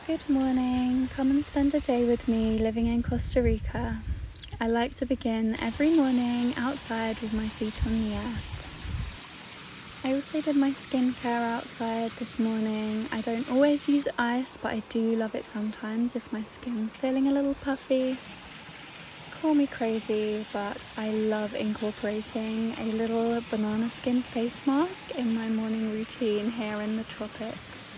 Good morning, come and spend a day with me living in Costa Rica. I like to begin every morning outside with my feet on the earth. I also did my skincare outside this morning. I don't always use ice, but I do love it sometimes if my skin's feeling a little puffy. Call me crazy, but I love incorporating a little banana skin face mask in my morning routine here in the tropics.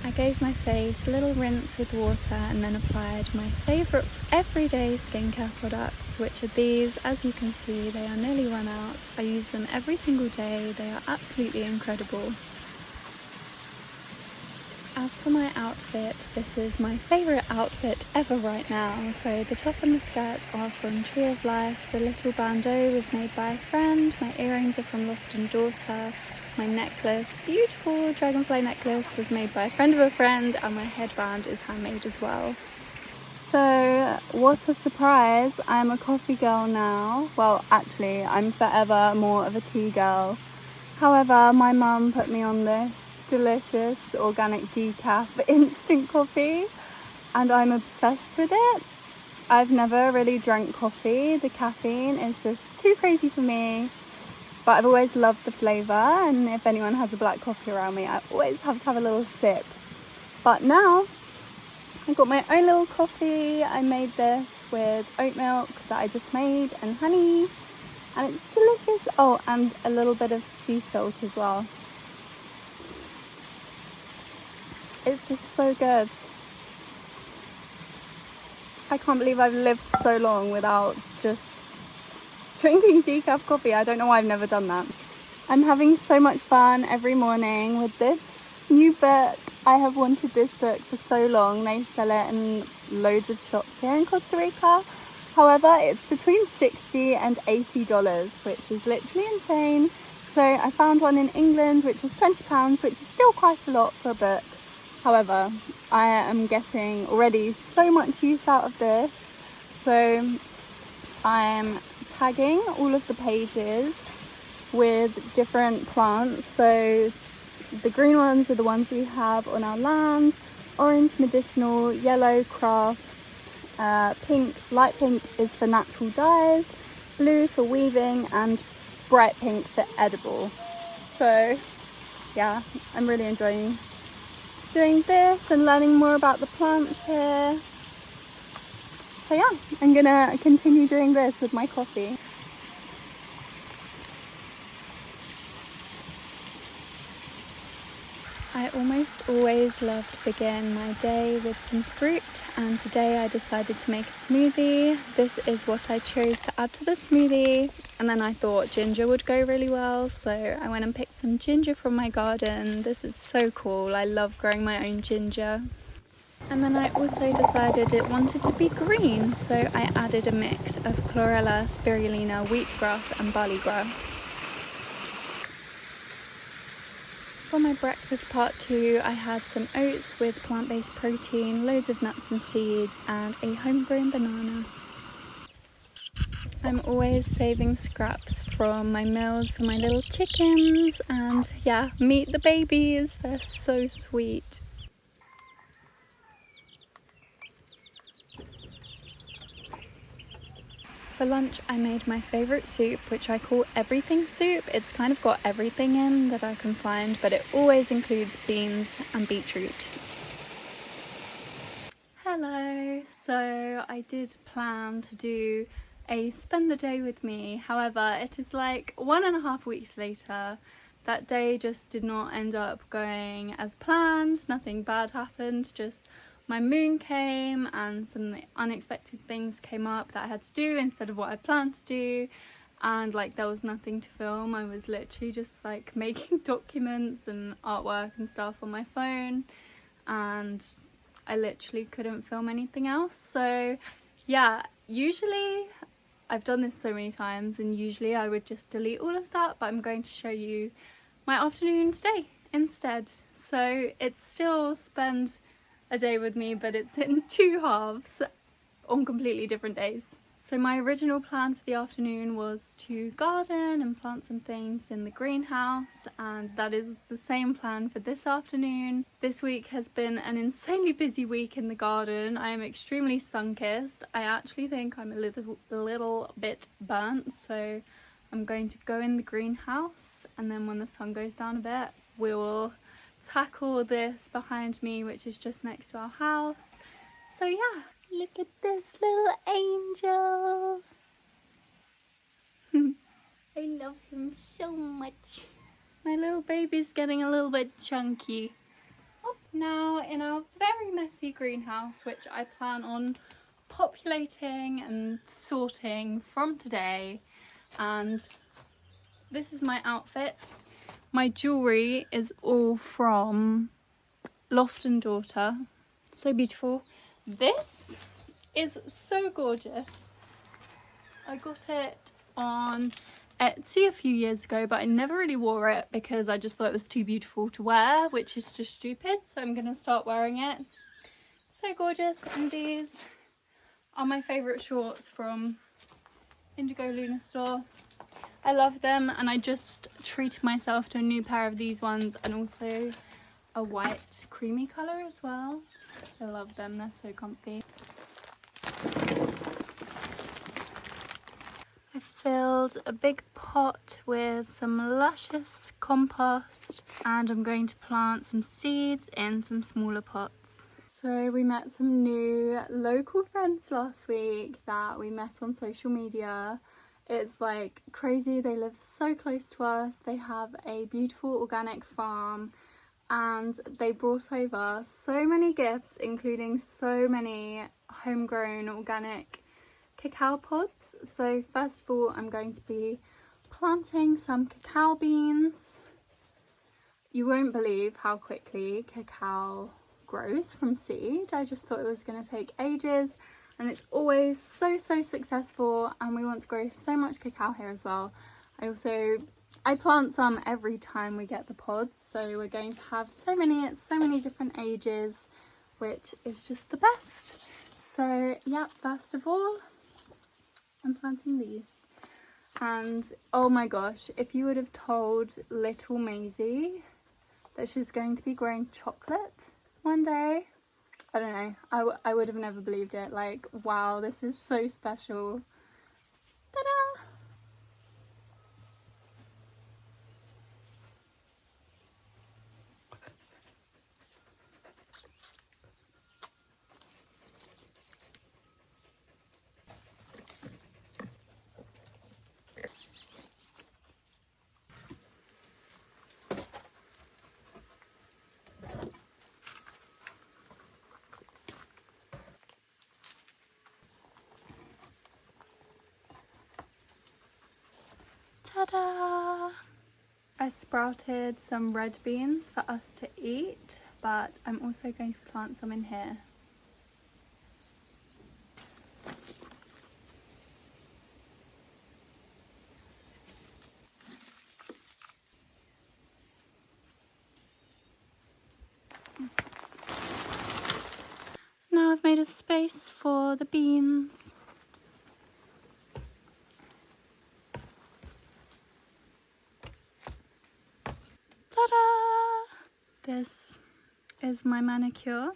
I gave my face a little rinse with water and then applied my favourite everyday skincare products, which are these. As you can see, they are nearly run out. I use them every single day. They are absolutely incredible. As for my outfit, this is my favourite outfit ever right now. So the top and the skirt are from Tree of Life. The little bandeau was made by a friend. My earrings are from Loft & Daughter. My necklace, beautiful dragonfly necklace, was made by a friend of a friend, and my headband is handmade as well. So, what a surprise, I'm a coffee girl now. Well, actually, I'm forever more of a tea girl. However, my mum put me on this delicious organic decaf instant coffee, and I'm obsessed with it. I've never really drank coffee. The caffeine is just too crazy for me. But I've always loved the flavour, and if anyone has a black coffee around me, I always have to have a little sip. But now, I've got my own little coffee. I made this with oat milk that I just made and honey, and it's delicious. Oh, and a little bit of sea salt as well. It's just so good. I can't believe I've lived so long without just drinking decaf coffee. I don't know why I've never done that. I'm having so much fun every morning with this new book. I have wanted this book for so long. They sell it in loads of shops here in Costa Rica. However, it's between $60 and $80, which is literally insane. So I found one in England, which was £20, which is still quite a lot for a book. However, I am getting already so much use out of this. So I'm tagging all of the pages with different plants. So the green ones are the ones we have on our land, orange medicinal, yellow crafts, pink, light pink is for natural dyes, blue for weaving, and bright pink for edible. So yeah, I'm really enjoying doing this and learning more about the plants here. So yeah, I'm gonna continue doing this with my coffee. I almost always love to begin my day with some fruit, and today I decided to make a smoothie. This is what I chose to add to the smoothie, and then I thought ginger would go really well, so I went and picked some ginger from my garden. This is so cool. I love growing my own ginger. And then I also decided it wanted to be green, so I added a mix of chlorella, spirulina, wheatgrass and barley grass. For my breakfast part 2, I had some oats with plant-based protein, loads of nuts and seeds, and a homegrown banana. I'm always saving scraps from my meals for my little chickens, and yeah, meet the babies, they're so sweet. For lunch, I made my favourite soup, which I call everything soup. It's kind of got everything in that I can find, but it always includes beans and beetroot. Hello, so I did plan to do a spend the day with me. However, it is like 1.5 weeks later. That day just did not end up going as planned. Nothing bad happened, just my moon came and some unexpected things came up that I had to do instead of what I planned to do, and like there was nothing to film. I was literally just like making documents and artwork and stuff on my phone, and I literally couldn't film anything else. So yeah, usually I've done this so many times and usually I would just delete all of that, but I'm going to show you my afternoon today instead. So it's still spend a day with me, but it's in 2 halves on completely different days. So my original plan for the afternoon was to garden and plant some things in the greenhouse, and that is the same plan for this afternoon. This week has been an insanely busy week in the garden. I am extremely sun-kissed. I actually think I'm a little bit burnt, so I'm going to go in the greenhouse, and then when the sun goes down a bit, we will tackle this behind me, which is just next to our house. So yeah, look at this little angel. I love him so much. My little baby's getting a little bit chunky. Oh, now in our very messy greenhouse, which I plan on populating and sorting from today, and this is my outfit. My jewellery is all from Loft & Daughter. So beautiful. This is so gorgeous. I got it on Etsy a few years ago, but I never really wore it because I just thought it was too beautiful to wear, which is just stupid. So I'm going to start wearing it. So gorgeous. And these are my favourite shorts from Indigo Luna Store. I love them, and I just treated myself to a new pair of these ones, and also a white creamy colour as well. I love them, they're so comfy. I filled a big pot with some luscious compost, and I'm going to plant some seeds in some smaller pots. So we met some new local friends last week that we met on social media. It's like crazy, they live so close to us. They have a beautiful organic farm, and they brought over so many gifts, including so many homegrown organic cacao pods. So first of all, I'm going to be planting some cacao beans. You won't believe how quickly cacao grows from seed. I just thought it was going to take ages, and it's always so successful, and we want to grow so much cacao here as well. I plant some every time we get the pods, so we're going to have so many at so many different ages, which is just the best. So yeah, first of all, I'm planting these. And oh my gosh, if you would have told little Maisie that she's going to be growing chocolate one day, I don't know, I would have never believed it. Like, wow, this is so special. Ta-da! Ta-da! I sprouted some red beans for us to eat, but I'm also going to plant some in here. Now I've made a space for the beans. Ta-da! This is my manicure.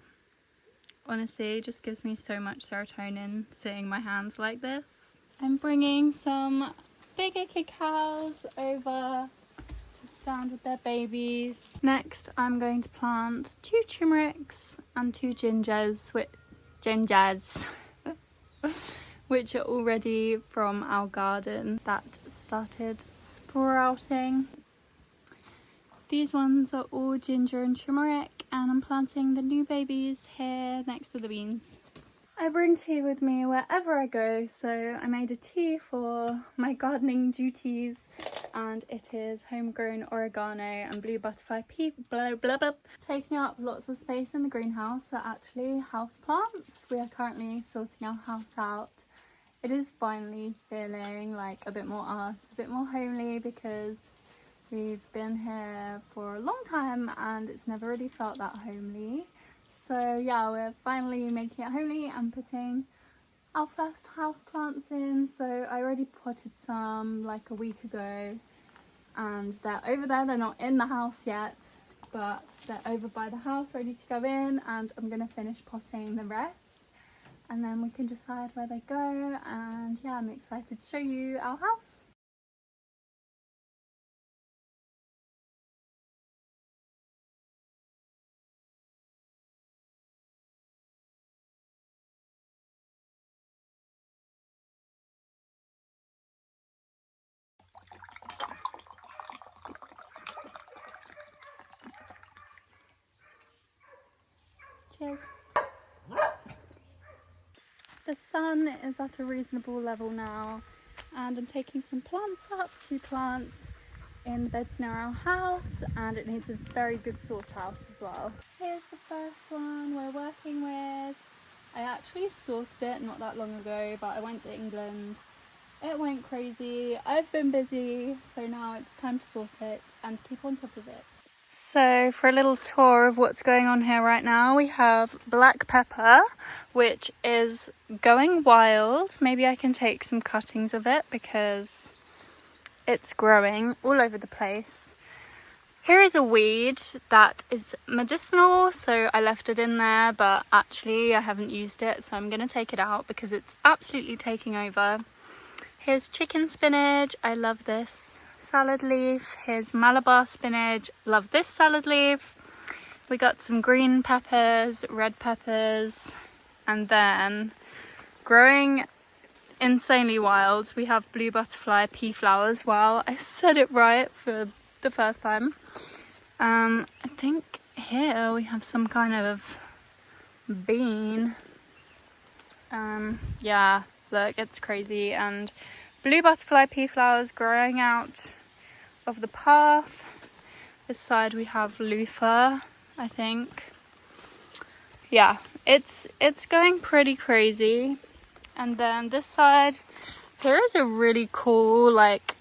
Honestly, it just gives me so much serotonin seeing my hands like this. I'm bringing some bigger cacaos over to stand with their babies. Next, I'm going to plant 2 turmerics and 2 gingers, which are already from our garden that started sprouting. These ones are all ginger and turmeric, and I'm planting the new babies here next to the beans. I bring tea with me wherever I go, so I made a tea for my gardening duties, and it is homegrown oregano and blue butterfly pea, blah blah blah. Taking up lots of space in the greenhouse are actually house plants. We are currently sorting our house out. It is finally feeling like a bit more us, a bit more homely, because we've been here for a long time and it's never really felt that homely. So yeah, we're finally making it homely and putting our first house plants in. So I already potted some like a week ago, and they're over there. They're not in the house yet, but they're over by the house ready to go in, and I'm gonna finish potting the rest and then we can decide where they go. And yeah, I'm excited to show you our house. Cheers. The sun is at a reasonable level now, and I'm taking some plants up to plant in the beds near our house, and it needs a very good sort out as well. Here's the first one we're working with. I actually sorted it not that long ago, but I went to England. It went crazy. I've been busy, so now it's time to sort it and keep on top of it. So for a little tour of what's going on here right now, we have black pepper, which is going wild. Maybe I can take some cuttings of it because it's growing all over the place. Here is a weed that is medicinal, so I left it in there, but actually I haven't used it, so I'm going to take it out because it's absolutely taking over. Here's chicken spinach. I love this salad leaf. Here's Malabar spinach. Love this salad leaf. We got some green peppers, red peppers, and then growing insanely wild, we have blue butterfly pea flowers. Wow, I said it right for the first time. I think here we have some kind of bean. Yeah, look, it's crazy. And blue butterfly pea flowers growing out of the path. This side we have loofah, I think. Yeah, it's going pretty crazy. And then this side, there is a really cool like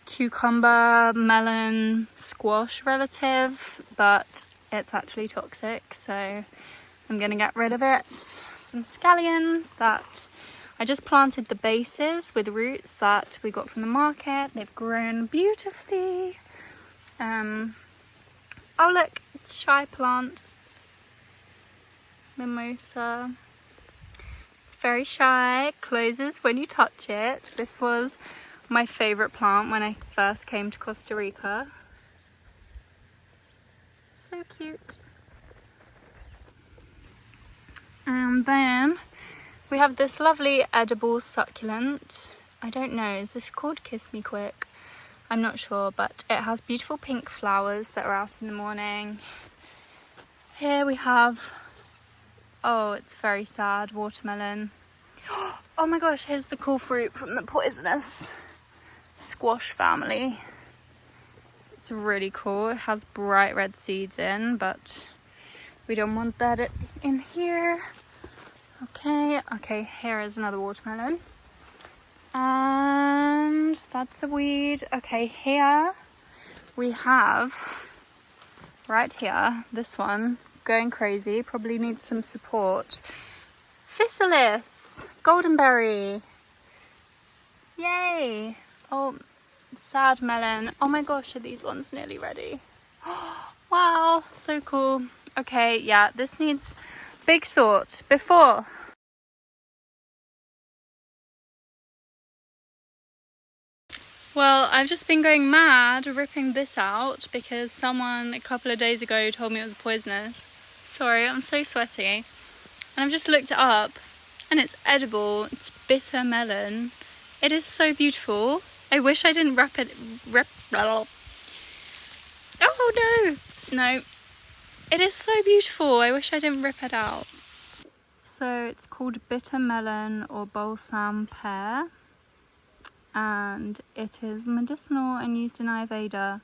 cucumber, melon, squash relative, but it's actually toxic, so I'm gonna get rid of it. Some scallions that I just planted the bases with roots that we got from the market. They've grown beautifully. Oh look, it's shy plant, mimosa. It's very shy, it closes when you touch it. This was my favorite plant when I first came to Costa Rica. So cute. And then we have this lovely edible succulent. I don't know, is this called Kiss Me Quick? I'm not sure, but it has beautiful pink flowers that are out in the morning. Here we have, oh, it's very sad, watermelon. Oh my gosh, here's the cool fruit from the poisonous squash family. It's really cool. It has bright red seeds in, but we don't want that in here. Okay, here is another watermelon. And that's a weed. Okay, here we have, right here, this one, going crazy, probably needs some support. Physalis, goldenberry. Yay. Oh, sad melon. Oh my gosh, are these ones nearly ready? Wow, so cool. Okay, yeah, this needs big sort before. Well, I've just been going mad ripping this out because someone a couple of days ago told me it was poisonous. Sorry, I'm so sweaty. And I've just looked it up and it's edible. It's bitter melon. It is so beautiful. I wish I didn't Oh no. It is so beautiful. I wish I didn't rip it out. So it's called bitter melon or balsam pear. And it is medicinal and used in Ayurveda.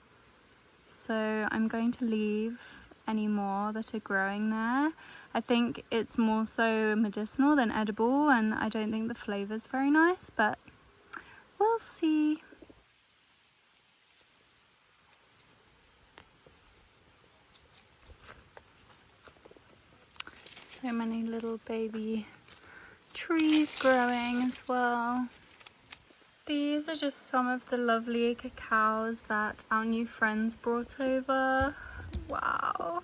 So I'm going to leave any more that are growing there. I think it's more so medicinal than edible, and I don't think the flavour's very nice, but we'll see. So many little baby trees growing as well. These are just some of the lovely cacaos that our new friends brought over. Wow.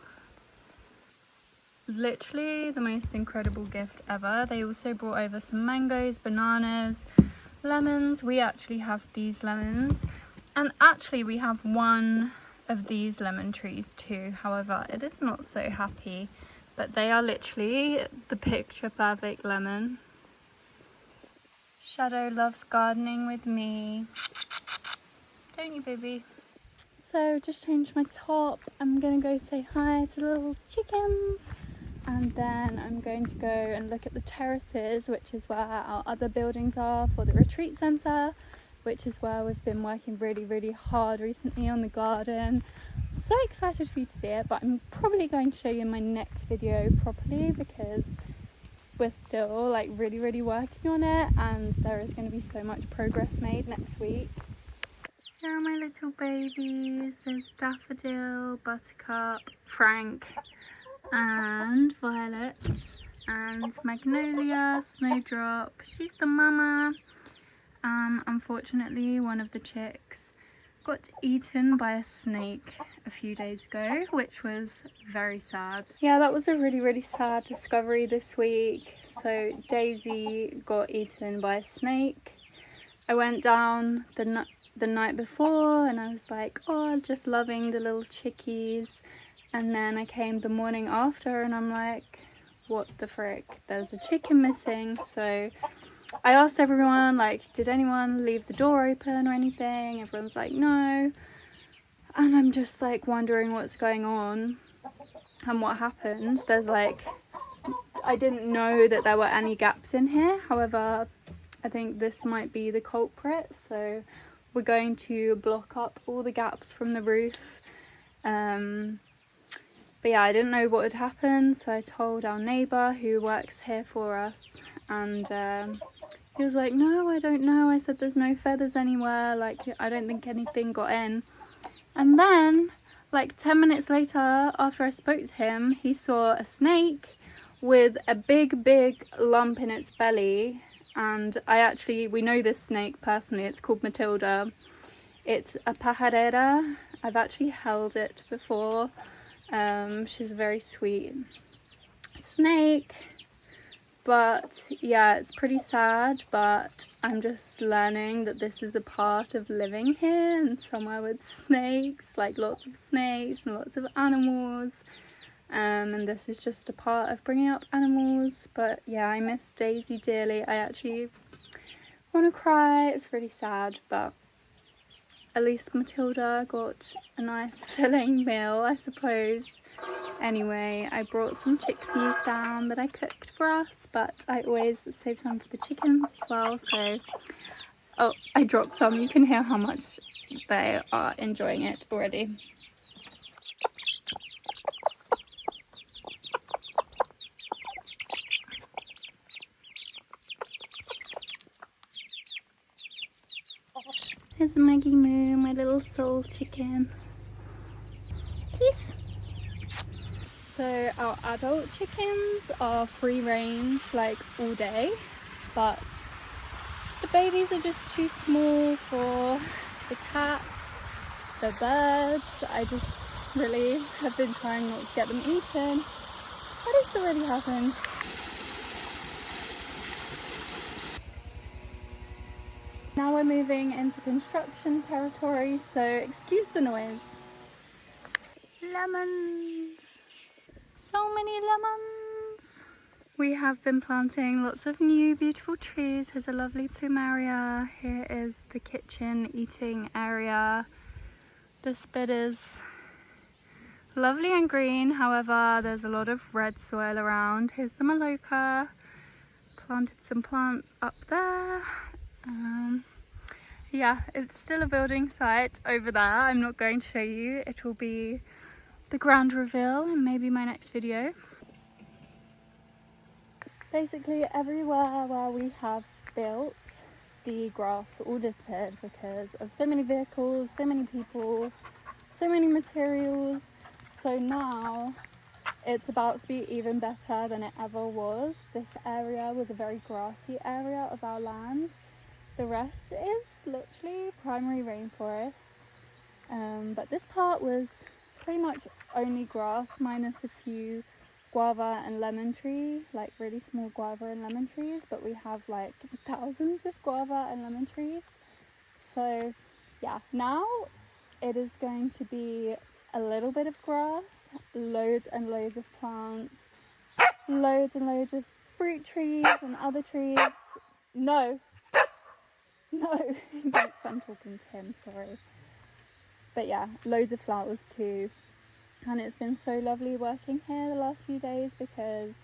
Literally the most incredible gift ever. They also brought over some mangoes, bananas, lemons. We actually have these lemons. And actually we have one of these lemon trees too. However, it is not so happy. But they are literally the picture perfect lemon. Shadow loves gardening with me. Don't you, baby? So just changed my top. I'm gonna go say hi to the little chickens. And then I'm going to go and look at the terraces, which is where our other buildings are for the retreat centre, which is where we've been working really, really hard recently on the garden. So excited for you to see it, but I'm probably going to show you in my next video properly because we're still like really working on it, and there is going to be so much progress made next week. Here are my little babies. There's Daffodil, Buttercup, Frank and Violet, and Magnolia, Snowdrop. She's the mama. Unfortunately one of the chicks got eaten by a snake a few days ago, which was very sad. Yeah, that was a really sad discovery this week. So Daisy got eaten by a snake. I went down the night before and I was like, oh, just loving the little chickies. And then I came the morning after and I'm like, what the frick? There's a chicken missing. So I asked everyone, like, did anyone leave the door open or anything? Everyone's like, no. And I'm just like wondering what's going on and what happened. There's like, I didn't know that there were any gaps in here. However, I think this might be the culprit. So we're going to block up all the gaps from the roof. But yeah, I didn't know what had happened. So I told our neighbour who works here for us, and he was like, no, I don't know. I said there's no feathers anywhere, like I don't think anything got in. And then like 10 minutes later, after I spoke to him, he saw a snake with a big lump in its belly. And we know this snake personally. It's called Matilda. It's a pajarera. I've actually held it before. She's a very sweet snake. But yeah, it's pretty sad, but I'm just learning that this is a part of living here and somewhere with snakes, like lots of snakes and lots of animals. And this is just a part of bringing up animals. But yeah, I miss Daisy dearly. I actually want to cry. It's really sad, but at least Matilda got a nice filling meal, I suppose. Anyway, I brought some chickpeas down that I cooked for us, but I always save some for the chickens as well. So, oh, I dropped some. You can hear how much they are enjoying it already. Here's Maggie Moo, my little soul chicken. Kiss! So our adult chickens are free range like all day, but the babies are just too small for the cats, the birds. I just really have been trying not to get them eaten, but it's already happened. Now we're moving into construction territory, so excuse the noise. Lemons! So many lemons! We have been planting lots of new beautiful trees. Here's a lovely plumeria. Here is the kitchen eating area. This bit is lovely and green, however there's a lot of red soil around. Here's the maloca. Planted some plants up there. Yeah, it's still a building site over there. I'm not going to show you. It will be the grand reveal in maybe my next video. Basically everywhere where we have built, the grass all disappeared because of so many vehicles, so many people, so many materials. So now it's about to be even better than it ever was. This area was a very grassy area of our land. The rest is literally primary rainforest. But this part was pretty much only grass minus a few guava and lemon tree, like really small guava and lemon trees, but we have like thousands of guava and lemon trees. So yeah, now it is going to be a little bit of grass, loads and loads of plants, loads and loads of fruit trees and other trees. No, thanks, I'm talking to him, sorry. But yeah, loads of flowers too. And it's been so lovely working here the last few days because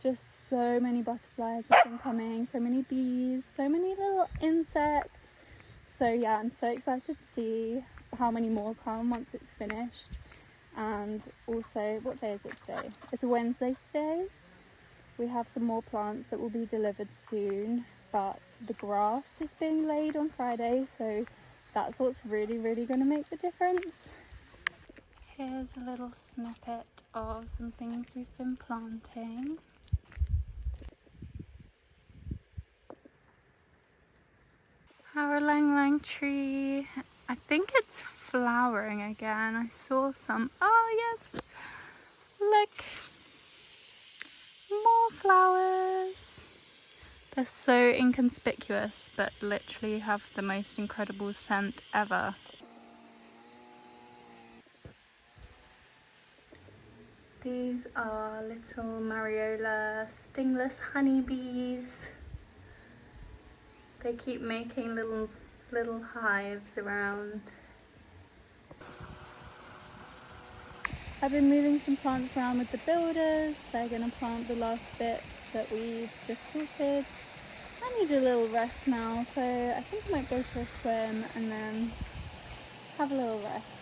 just so many butterflies have been coming, so many bees, so many little insects. So yeah, I'm so excited to see how many more come once it's finished. And also, what day is it today? It's a Wednesday today. We have some more plants that will be delivered soon, but the grass is being laid on Friday, so that's what's really going to make the difference. Here's a little snippet of some things we've been planting. Our lang lang tree, I think it's flowering again. I saw some, oh yes, look, more flowers. They're so inconspicuous, but literally have the most incredible scent ever. These are little Mariola stingless honeybees. They keep making little hives around. I've been moving some plants around with the builders. They're going to plant the last bits that we've just sorted. I need a little rest now, so I think I might go for a swim and then have a little rest.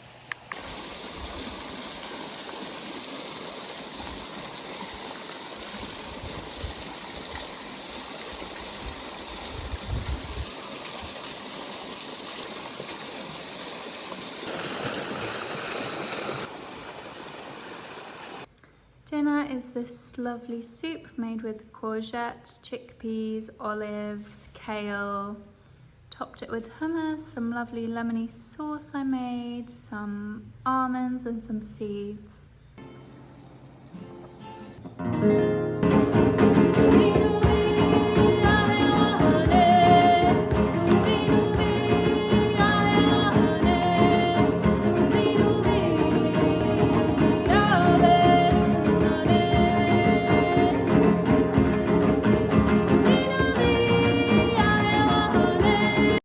Dinner is this lovely soup made with courgette, chickpeas, olives, kale. Topped it with hummus, some lovely lemony sauce I made, some almonds and some seeds.